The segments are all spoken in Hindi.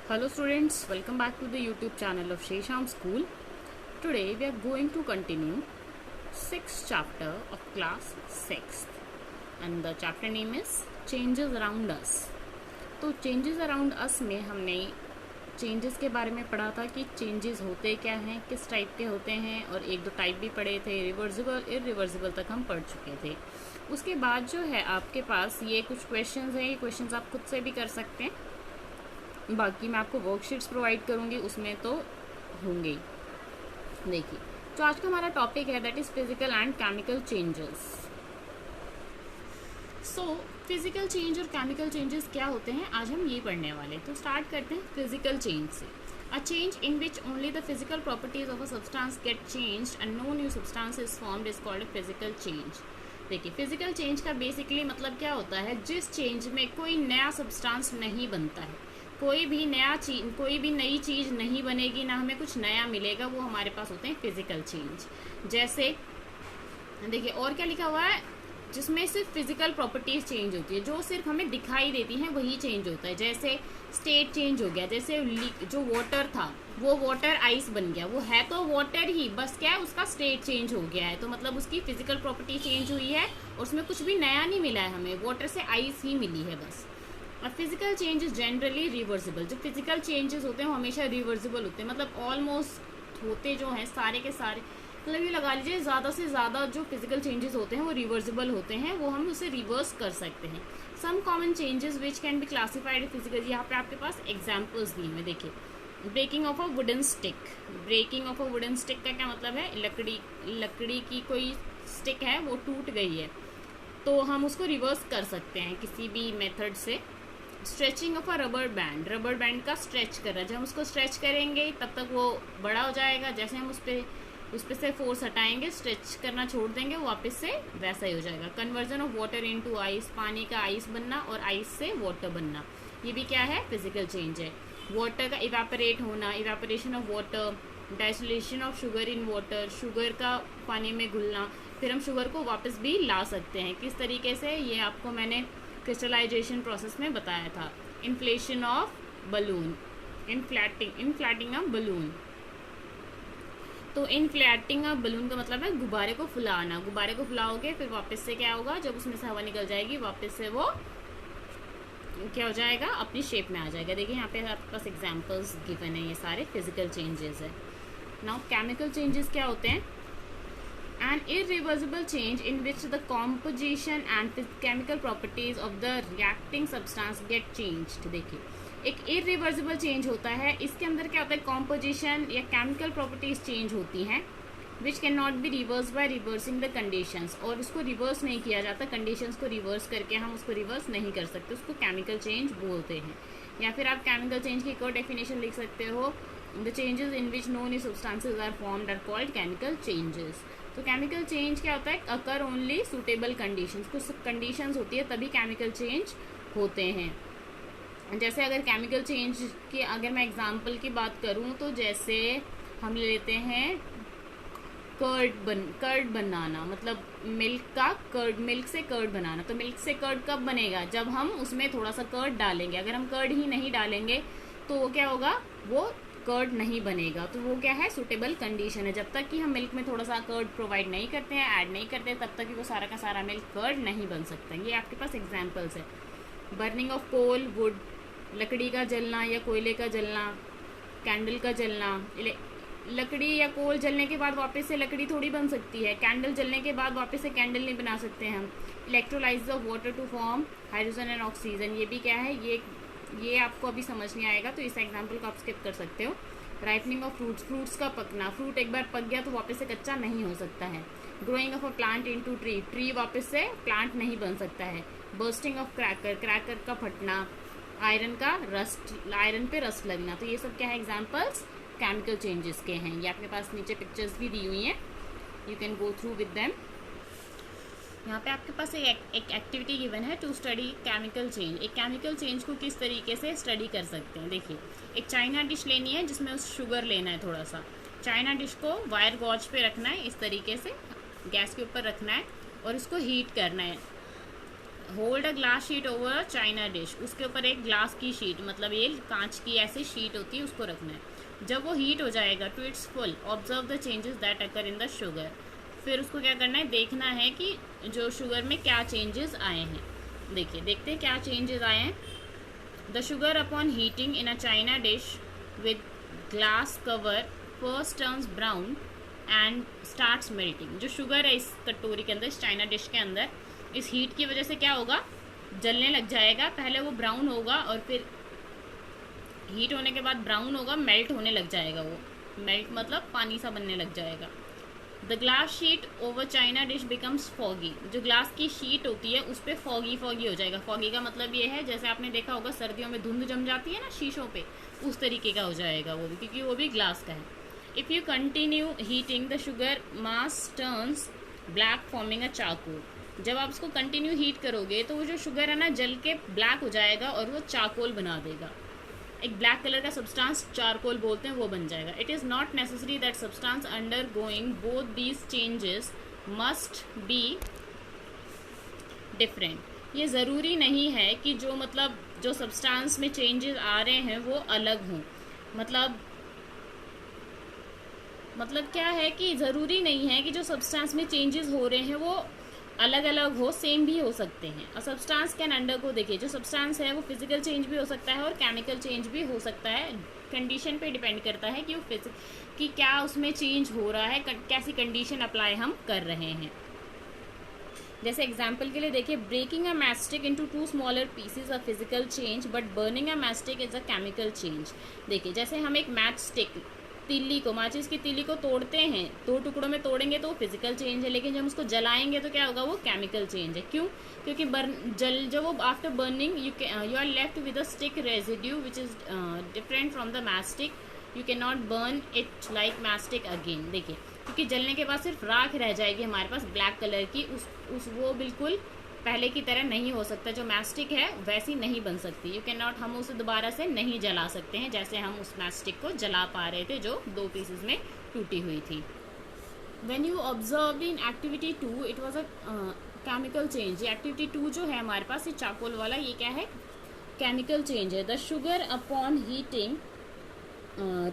Hello students, welcome back to the YouTube channel of Shesham School. Today we are going to continue 6th chapter of class 6th and the chapter name is Changes Around Us. तो Changes Around Us में हमने चेंजेस के बारे में पढ़ा था कि चेंजेस होते क्या हैं, किस टाइप के होते हैं और एक दो टाइप भी पढ़े थे, रिवर्सिबल इरिवर्सिबल तक हम पढ़ चुके थे। उसके बाद जो है आपके पास ये कुछ क्वेश्चंस हैं, ये क्वेश्चंस आप खुद से भी कर सकते हैं, बाकी मैं आपको वर्कशीट्स प्रोवाइड करूँगी, उसमें तो होंगे ही। देखिए, तो आज का हमारा टॉपिक है that is physical and chemical changes. So physical change और केमिकल चेंजेस क्या होते हैं, आज हम ये पढ़ने वाले। तो स्टार्ट करते हैं फिजिकल चेंज से। A change in which only the physical properties of a substance get changed and no new substance is formed is called a physical change. देखिए, फिजिकल चेंज का बेसिकली मतलब क्या होता है, जिस चेंज में कोई नया सब्सटेंस नहीं बनता है, कोई भी नई चीज़ नहीं बनेगी, ना हमें कुछ नया मिलेगा, वो हमारे पास होते हैं फिजिकल चेंज। जैसे देखिए और क्या लिखा हुआ है, जिसमें सिर्फ फिजिकल प्रॉपर्टीज चेंज होती है, जो सिर्फ हमें दिखाई देती हैं वही चेंज होता है। जैसे स्टेट चेंज हो गया, जैसे जो वाटर था वो वाटर आइस बन गया, वो है तो वाटर ही, बस क्या है उसका स्टेट चेंज हो गया है, तो मतलब उसकी फिजिकल प्रॉपर्टी चेंज हुई है और उसमें कुछ भी नया नहीं मिला है, हमें वाटर से आइस ही मिली है बस। और फिजिकल चेंजेस जनरली रिवर्सिबल, जो फिजिकल चेंजेस होते हैं वो हमेशा रिवर्सिबल होते हैं, मतलब ऑलमोस्ट होते जो हैं सारे के सारे, मतलब ये लगा लीजिए ज़्यादा से ज़्यादा जो फिजिकल चेंजेस होते हैं वो रिवर्सिबल होते हैं, वो हम उसे रिवर्स कर सकते हैं। Some common changes which can be classified physical, यहाँ पे आपके पास एग्जाम्पल्स दिए हुए। देखिए, breaking of a wooden stick. Breaking of a wooden stick का क्या मतलब है, लकड़ी की कोई स्टिक है वो टूट गई है, तो हम उसको रिवर्स कर सकते हैं किसी भी मेथड से। Stretching of a rubber band का स्ट्रेच कर रहा है, जब हम उसको स्ट्रेच करेंगे तब तक वो बड़ा हो जाएगा, जैसे हम उस पर से फोर्स हटाएंगे, स्ट्रेच करना छोड़ देंगे, वो वापस से वैसा ही हो जाएगा। Conversion of water into ice, पानी का आइस बनना और आइस से वाटर बनना, ये भी क्या है, फिजिकल चेंज है। वाटर का इवेपोरेट होना, evaporation of water. Dissolution of sugar in water, sugar का पानी में घुलना, फिर हम शुगर को वापस भी ला सकते हैं, किस तरीके से, ये आपको मैंने क्रिस्टलाइजेशन प्रोसेस में बताया था। Inflation of balloon, inflating of balloon. तो इनफ्लैटिंग ऑफ बलून का मतलब है गुब्बारे को फुलाना, गुब्बारे को फुलाओगे फिर वापस से क्या होगा, जब उसमें से हवा निकल जाएगी वापस से वो क्या हो जाएगा, अपनी शेप में आ जाएगा। देखिए यहाँ पे आपके पास एग्जाम्पल्स गिवन है, ये सारे फिजिकल चेंजेस है। नाउ केमिकल चेंजेस क्या होते हैं, an irreversible change in which the composition and chemical properties of the reacting substance get changed। देखिए, एक irreversible change होता है, इसके अंदर क्या होता है, composition या chemical properties change होती हैं, which cannot be reversed by reversing the conditions, और उसको रिवर्स नहीं किया जाता, कंडीशंस को रिवर्स करके हम उसको रिवर्स नहीं कर सकते, उसको केमिकल चेंज बोलते हैं। या फिर आप केमिकल चेंज की एक और डेफिनेशन लिख सकते हो, the changes in which no new substances are formed are called chemical changes. तो केमिकल चेंज क्या होता है, अकर ओनली सुटेबल कंडीशंस, कुछ कंडीशंस होती है तभी केमिकल चेंज होते हैं। जैसे अगर केमिकल चेंज की अगर मैं एग्जांपल की बात करूं, तो जैसे हम ले लेते हैं कर्ड बनाना, मतलब मिल्क से कर्ड बनाना। तो मिल्क से कर्ड कब बनेगा, जब हम उसमें थोड़ा सा कर्ड डालेंगे, अगर हम कर्ड ही नहीं डालेंगे तो वो क्या होगा, वो कर्ड नहीं बनेगा। तो वो क्या है, सुटेबल कंडीशन है। जब तक कि हम मिल्क में थोड़ा सा कर्ड प्रोवाइड नहीं करते हैं, ऐड नहीं करते, तब तक कि वो सारा का सारा मिल्क कर्ड नहीं बन सकता। ये आपके पास एग्जांपल्स है। बर्निंग ऑफ कोल, वुड, लकड़ी का जलना या कोयले का जलना, कैंडल का जलना। लकड़ी या कोल जलने के बाद वापस से लकड़ी थोड़ी बन सकती है, कैंडल जलने के बाद वापस से कैंडल नहीं बना सकते हम। Electrolyse of water to form hydrogen and oxygen, ये भी क्या है, ये आपको अभी समझ नहीं आएगा तो इस एग्जाम्पल को आप स्किप कर सकते हो। राइपनिंग ऑफ फ्रूट्स का पकना, फ्रूट एक बार पक गया तो वापस से कच्चा नहीं हो सकता है। Growing of a plant into tree वापस से प्लांट नहीं बन सकता है। बर्स्टिंग ऑफ क्रैकर का फटना। आयरन पे रस्ट लगना। तो ये सब क्या है, एग्जाम्पल्स केमिकल चेंजेस के हैं। ये आपके पास नीचे पिक्चर्स भी दी हुई हैं, you can go through with them. यहाँ पे आपके पास एक एक्टिविटी गिवन है, टू स्टडी केमिकल चेंज। एक केमिकल चेंज को किस तरीके से स्टडी कर सकते हैं। देखिए, एक चाइना डिश लेनी है जिसमें उस शुगर लेना है थोड़ा सा। चाइना डिश को वायर गॉज पे रखना है, इस तरीके से गैस के ऊपर रखना है और उसको हीट करना है। Hold a glass sheet over China dish, उसके ऊपर एक ग्लास की शीट, मतलब ये कांच की ऐसी शीट होती है, उसको रखना है। जब वो हीट हो जाएगा to its full, observe the changes that occur in the sugar. फिर उसको क्या करना है, देखना है कि जो शुगर में क्या चेंजेस आए हैं। देखिए, देखते हैं क्या चेंजेस आए हैं। The sugar upon heating in a China dish with glass cover first turns brown and starts melting. जो शुगर है इस कटोरी के अंदर, इस चाइना डिश के अंदर, इस हीट की वजह से क्या होगा, जलने लग जाएगा। पहले वो ब्राउन होगा और फिर हीट होने के बाद ब्राउन होगा, मेल्ट होने लग जाएगा। वो मेल्ट मतलब पानी सा बनने लग जाएगा। The glass sheet over China dish becomes foggy. जो ग्लास की शीट होती है उस पर फॉगी फॉगी हो जाएगा। फॉगी का मतलब ये है, जैसे आपने देखा होगा सर्दियों में धुंध जम जाती है ना शीशों पे, उस तरीके का हो जाएगा वो भी, क्योंकि वो भी ग्लास का है। If you continue heating the sugar mass turns black forming a charcoal. जब आप उसको कंटिन्यू हीट करोगे तो वो जो शुगर है ना जल के ब्लैक हो जाएगा और वो चारकोल बना देगा। एक ब्लैक कलर का सब्सटेंस चारकोल बोलते हैं, वो बन जाएगा। It is not necessary that substance under going both these changes must be different. ये ज़रूरी नहीं है कि जो मतलब जो सब्सटेंस में चेंजेस आ रहे हैं वो अलग हों। मतलब क्या है कि ज़रूरी नहीं है कि जो सब्सटेंस में चेंजेस हो रहे हैं वो अलग अलग हो, सेम भी हो सकते हैं। और सब्सटेंस कैन अंडर को, देखिए जो सब्सटेंस है वो फिजिकल चेंज भी हो सकता है और केमिकल चेंज भी हो सकता है। कंडीशन पे डिपेंड करता है कि वो कि क्या उसमें चेंज हो रहा है, कैसी कंडीशन अप्लाई हम कर रहे हैं। जैसे एग्जाम्पल के लिए देखिए, breaking a matchstick into 2 smaller pieces a physical change but burning a matchstick is a chemical change. देखिए जैसे हम एक मैच स्टिक, तिल्ली को, माचिस की तिल्ली को तोड़ते हैं, 2 टुकड़ों में तोड़ेंगे तो वो फिजिकल चेंज है, लेकिन जब हम उसको जलाएंगे तो क्या होगा, वो केमिकल चेंज है। क्यों? क्योंकि जब वो after burning you are left with a stick residue which is different from the matchstick. You can not burn it like matchstick again. देखिए, क्योंकि जलने के बाद सिर्फ राख रह जाएगी हमारे पास ब्लैक कलर की, उस वो बिल्कुल पहले की तरह नहीं हो सकता। जो मैस्टिक है वैसी नहीं बन सकती। यू कैन नॉट, हम उसे दोबारा से नहीं जला सकते हैं जैसे हम उस मैस्टिक को जला पा रहे थे जो 2 पीसेस में टूटी हुई थी। When you observe in activity 2 it was a chemical change. ये एक्टिविटी 2 जो है हमारे पास, ये चारकोल वाला, ये क्या है, केमिकल चेंज है। The sugar upon heating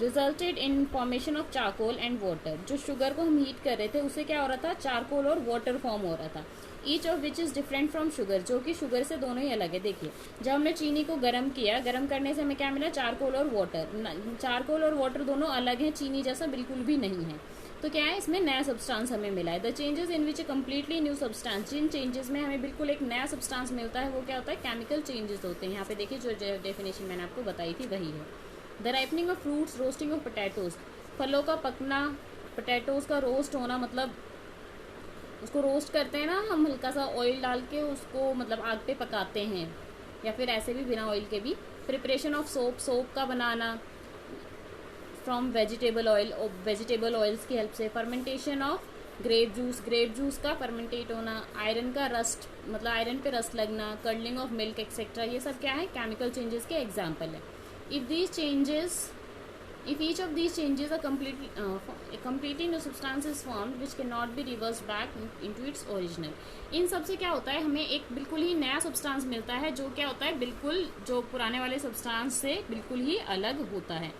resulted in formation of charcoal and water. जो शुगर को हम हीट कर रहे थे उससे क्या हो रहा था, चारकोल और वाटर फॉर्म हो रहा था। Each of which is different from sugar, जो कि शुगर से दोनों ही अलग है। देखिए जब हमने चीनी को गर्म किया, गर्म करने से हमें क्या मिला, चारकोल और वाटर। चारकोल और वाटर दोनों अलग हैं, चीनी जैसा बिल्कुल भी नहीं है। तो क्या है, इसमें नया सब्सटेंस हमें मिला है। The changes in which a completely new substance, जिन चेंजेस में हमें बिल्कुल एक नया सब्सटेंस मिलता है वो क्या होता है, केमिकल चेंजेस होते हैं। यहाँ पे देखिए जो डेफिनेशन मैंने आपको बताई थी वही है। The ripening of fruits, roasting of potatoes, फलों का पकना, पोटैटोज का रोस्ट होना, मतलब उसको रोस्ट करते हैं ना हम, हल्का सा ऑयल डाल के उसको मतलब आग पे पकाते हैं, या फिर ऐसे भी बिना ऑयल के भी। प्रिपरेशन ऑफ सोप, सोप का बनाना from vegetable oil, vegetable oils की हेल्प से। Fermentation of grape juice, grape juice का फर्मेंटेट होना। आयरन का रस्ट, मतलब आयरन पे रस्ट लगना। कर्डलिंग ऑफ मिल्क एक्सेट्रा, ये सब क्या है, केमिकल चेंजेस के एग्जाम्पल है। If each of these changes are completely new substance is formed which cannot be reversed back into its original। इन सब से क्या होता है, हमें एक बिल्कुल ही नया सब्सटेंस मिलता है जो क्या होता है, बिल्कुल जो पुराने वाले सब्सटेंस से बिल्कुल ही अलग होता है।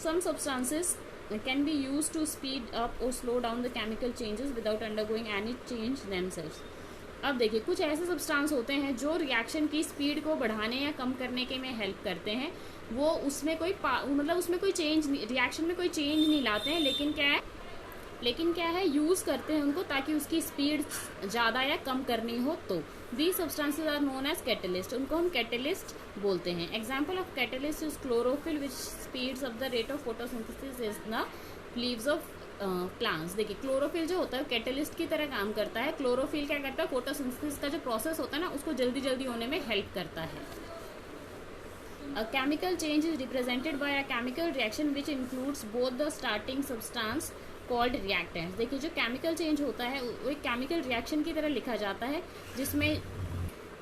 Some substances can be used to speed up or slow down the chemical changes without undergoing any change themselves। अब देखिए कुछ ऐसे सब्सटेंस होते हैं जो रिएक्शन की स्पीड को बढ़ाने या कम करने के में हेल्प करते हैं। वो उसमें कोई मतलब उसमें कोई चेंज, रिएक्शन में कोई चेंज नहीं लाते हैं, लेकिन क्या है यूज़ करते हैं उनको ताकि उसकी स्पीड ज़्यादा या कम करनी हो। तो the substances are known as catalyst, उनको हम कैटलिस्ट बोलते हैं। Example of catalyst is chlorophyll which speeds up the rate of photosynthesis is the leaves of plants. देखिए क्लोरोफिल जो होता है कैटलिस्ट की तरह काम करता है। क्लोरोफिल क्या करता है, फोटोसिंथेसिस का जो प्रोसेस होता है ना उसको जल्दी जल्दी होने में हेल्प करता है। A chemical change is represented by a chemical reaction which includes both the starting substance called reactants। देखिए जो केमिकल चेंज होता है वो एक केमिकल रिएक्शन की तरह लिखा जाता है जिसमें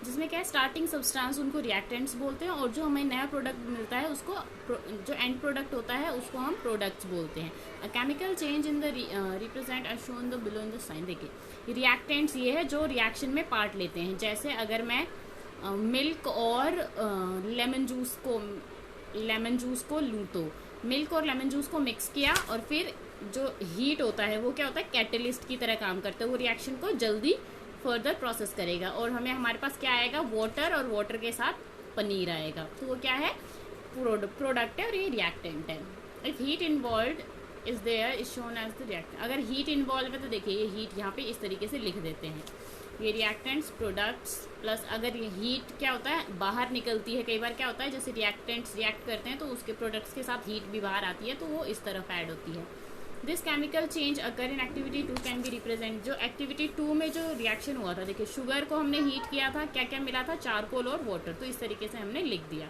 जिसमें क्या है, स्टार्टिंग सब्सटेंस उनको रिएक्टेंट्स बोलते हैं, और जो हमें नया प्रोडक्ट मिलता है उसको जो एंड प्रोडक्ट होता है उसको हम प्रोडक्ट्स बोलते हैं। A chemical change in the represent as shown the below in the sign. देखिए रिएक्टेंट्स ये है जो रिएक्शन में पार्ट लेते हैं। जैसे अगर मैं मिल्क और लेमन जूस को लूँ, तो मिल्क और लेमन जूस को मिक्स किया और फिर जो हीट होता है वो क्या होता है, कैटलिस्ट की तरह काम करता है। वो रिएक्शन को जल्दी फर्दर प्रोसेस करेगा और हमारे पास क्या आएगा, वाटर, और वाटर के साथ पनीर आएगा। तो वो क्या है, प्रोडक्ट है और ये रिएक्टेंट है। If heat involve is there is shown as the reactant. अगर हीट इन्वॉल्व है तो देखिए ये हीट यहाँ पे इस तरीके से लिख देते हैं, ये रिएक्टेंट्स प्रोडक्ट्स प्लस अगर ये हीट क्या होता है बाहर निकलती है। कई बार क्या होता है जैसे रिएक्टेंट्स रिएक्ट करते हैं तो उसके प्रोडक्ट्स के साथ हीट भी बाहर आती है, तो वो इस तरफ ऐड होती है। This chemical change occur in activity 2 can be represent. जो एक्टिविटी 2 में जो रिएक्शन हुआ था, देखिए शुगर को हमने हीट किया था, क्या क्या मिला था, चारकोल और वाटर, तो इस तरीके से हमने लिख दिया।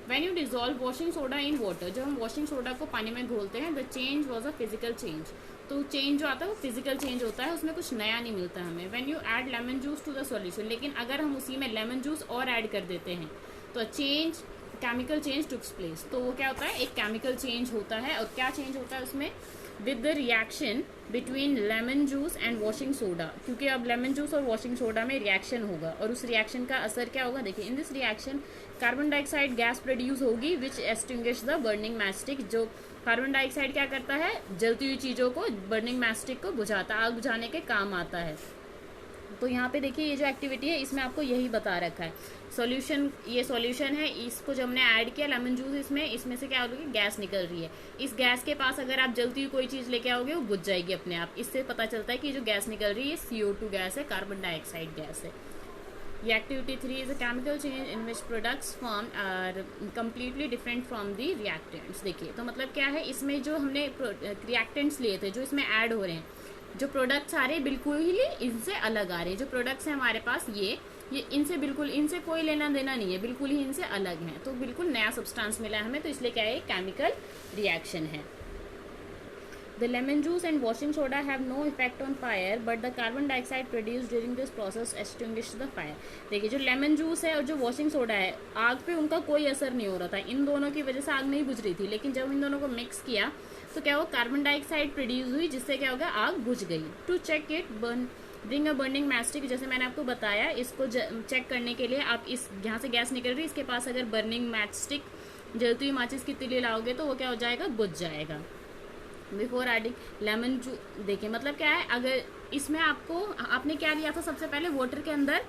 When you dissolve washing soda in water, जब हम वॉशिंग सोडा को पानी में घोलते हैं, the change was a physical change. तो चेंज जो आता है वो फिजिकल चेंज होता है, उसमें कुछ नया नहीं मिलता हमें। When you add lemon juice to the solution, लेकिन अगर हम उसी में लेमन जूस और ऐड कर देते हैं तो change chemical change takes place. तो वो क्या होता है, एक केमिकल चेंज होता है। और क्या चेंज होता है उसमें, with the reaction between lemon juice and washing soda, क्योंकि अब लेमन जूस और वॉशिंग सोडा में रिएक्शन होगा और उस रिएक्शन का असर क्या होगा, देखिए in this reaction carbon dioxide gas produce होगी विच एक्सटिंग्विश द बर्निंग मैस्टिक। जो कार्बन डाइऑक्साइड क्या करता है, जलती हुई चीज़ों को, बर्निंग मैस्टिक को बुझाता, आग बुझाने के काम आता है। तो यहाँ पे देखिए ये जो एक्टिविटी है इसमें आपको यही बता रखा है। सॉल्यूशन, ये सॉल्यूशन है, इसको जब हमने ऐड किया लेमन जूस इसमें से क्या होगी, गैस निकल रही है। इस गैस के पास अगर आप जलती हुई कोई चीज़ लेके आओगे वो बुझ जाएगी अपने आप। इससे पता चलता है कि जो गैस निकल रही है CO2 गैस है, कार्बन डाइऑक्साइड गैस है। ये activity 3 is a chemical change in which products form are completely different from the reactants. देखिए तो मतलब क्या है, इसमें जो हमने रिएक्टेंट्स लिए थे जो इसमें ऐड हो रहे हैं, जो प्रोडक्ट्स आ रहे हैं बिल्कुल ही इनसे अलग आ रहे हैं। जो प्रोडक्ट्स हैं हमारे पास ये इनसे बिल्कुल, इनसे कोई लेना देना नहीं है, बिल्कुल ही इनसे अलग हैं। तो बिल्कुल नया सब्सटेंस मिला है हमें, तो इसलिए क्या है, केमिकल रिएक्शन है। The lemon juice and washing soda have no effect on fire, but the carbon dioxide produced during this process extinguished the fire. देखिए जो लेमन जूस है और जो वॉशिंग सोडा है, आग पे उनका कोई असर नहीं हो रहा था, इन दोनों की वजह से आग नहीं बुझ रही थी। लेकिन जब इन दोनों को मिक्स किया तो क्या हुआ, कार्बन डाइऑक्साइड प्रोड्यूस हुई, जिससे क्या होगा, आग बुझ गई। To check it bring a burning matchstick, जैसे मैंने आपको बताया, इसको चेक करने के लिए आप इस यहाँ से गैस निकल रही है, इसके पास अगर बर्निंग मैस्टिक, जलती हुई माचिस की तिल्ली लाओगे तो वो क्या हो जाएगा, बुझ जाएगा। बिफोर एडिंग लेमन जूस, देखिए मतलब क्या है, अगर इसमें आपने क्या लिया था, सबसे पहले वाटर के अंदर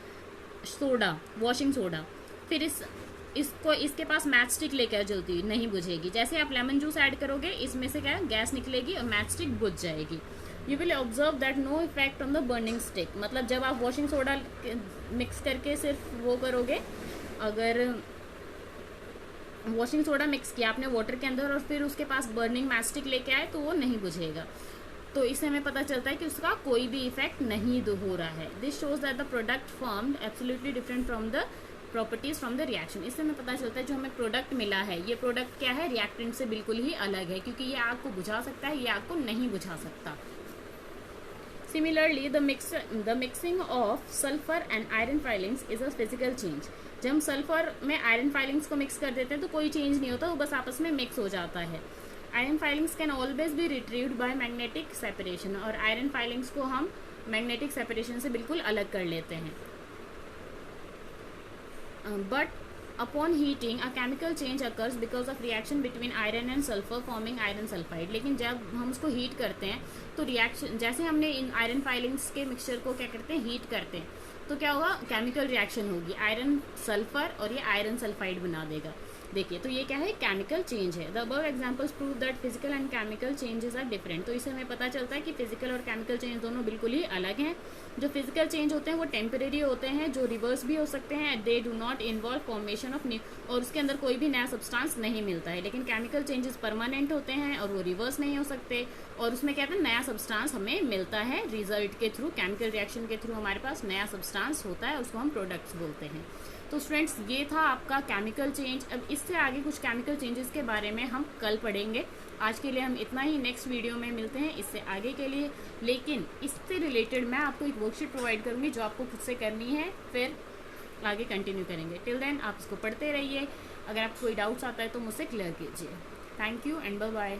सोडा, वॉशिंग सोडा, फिर इसके पास मैच स्टिक लेकर जलती हुई, नहीं बुझेगी। जैसे आप लेमन जूस ऐड करोगे इसमें से क्या है, गैस निकलेगी और मैच स्टिक बुझ जाएगी। You will observe that no effect on the burning stick. मतलब जब आप वॉशिंग सोडा मिक्स करके सिर्फ वो करोगे, अगर वॉशिंग सोडा मिक्स किया आपने वाटर के अंदर और फिर उसके पास बर्निंग मैस्टिक लेके आए तो वो नहीं बुझेगा। तो इससे हमें पता चलता है कि उसका कोई भी इफेक्ट नहीं हो रहा है। This shows that the product formed absolutely different from the properties from the reaction. इससे हमें पता चलता है जो हमें प्रोडक्ट मिला है, ये प्रोडक्ट क्या है, रिएक्टेंट से बिल्कुल ही अलग है, क्योंकि ये आग को बुझा सकता है, ये आग को नहीं बुझा सकता। Similarly, the mixing of sulfur and iron filings is a physical change. जब हम सल्फर में आयरन फाइलिंग्स को मिक्स कर देते हैं तो कोई चेंज नहीं होता, वो बस आपस में मिक्स हो जाता है। Iron filings can always be retrieved by magnetic separation, और आयरन फाइलिंग्स को हम मैग्नेटिक सेपरेशन से बिल्कुल अलग कर लेते हैं। But upon heating a chemical change occurs because of reaction between iron and sulphur forming iron sulphide. लेकिन जब हम उसको हीट करते हैं तो रिएक्शन, जैसे हमने इन आयरन फाइलिंग्स के मिक्सचर को क्या करते हैं, हीट करते हैं, तो क्या होगा, केमिकल रिएक्शन होगी, आयरन सल्फर और ये आयरन सल्फाइड बना देगा। देखिए तो ये क्या है, केमिकल चेंज है। The above examples prove that physical and chemical changes are different. तो इससे हमें पता चलता है कि फिजिकल और केमिकल चेंज दोनों बिल्कुल ही अलग हैं। जो फिजिकल चेंज होते हैं वो टेम्परेरी होते हैं, जो रिवर्स भी हो सकते हैं, they do not involve formation of new, और उसके अंदर कोई भी नया सब्सटेंस नहीं मिलता है। लेकिन केमिकल चेंजेस परमानेंट होते हैं और वो रिवर्स नहीं हो सकते, और उसमें क्या है, नया सब्सटेंस हमें मिलता है रिजल्ट के थ्रू, केमिकल रिएक्शन के थ्रू हमारे पास नया सब्सटेंस होता है, उसको हम प्रोडक्ट्स बोलते हैं। तो स्टूडेंट्स ये था आपका केमिकल चेंज। अब इससे आगे कुछ केमिकल चेंजेस के बारे में हम कल पढ़ेंगे। आज के लिए हम इतना ही, नेक्स्ट वीडियो में मिलते हैं इससे आगे के लिए। लेकिन इससे रिलेटेड मैं आपको एक वर्कशीट प्रोवाइड करूँगी जो आपको खुद से करनी है, फिर आगे कंटिन्यू करेंगे। टिल देन आप इसको पढ़ते रहिए, अगर आपको कोई डाउट्स आता है तो मुझसे क्लियर कीजिए। Thank you and bye bye.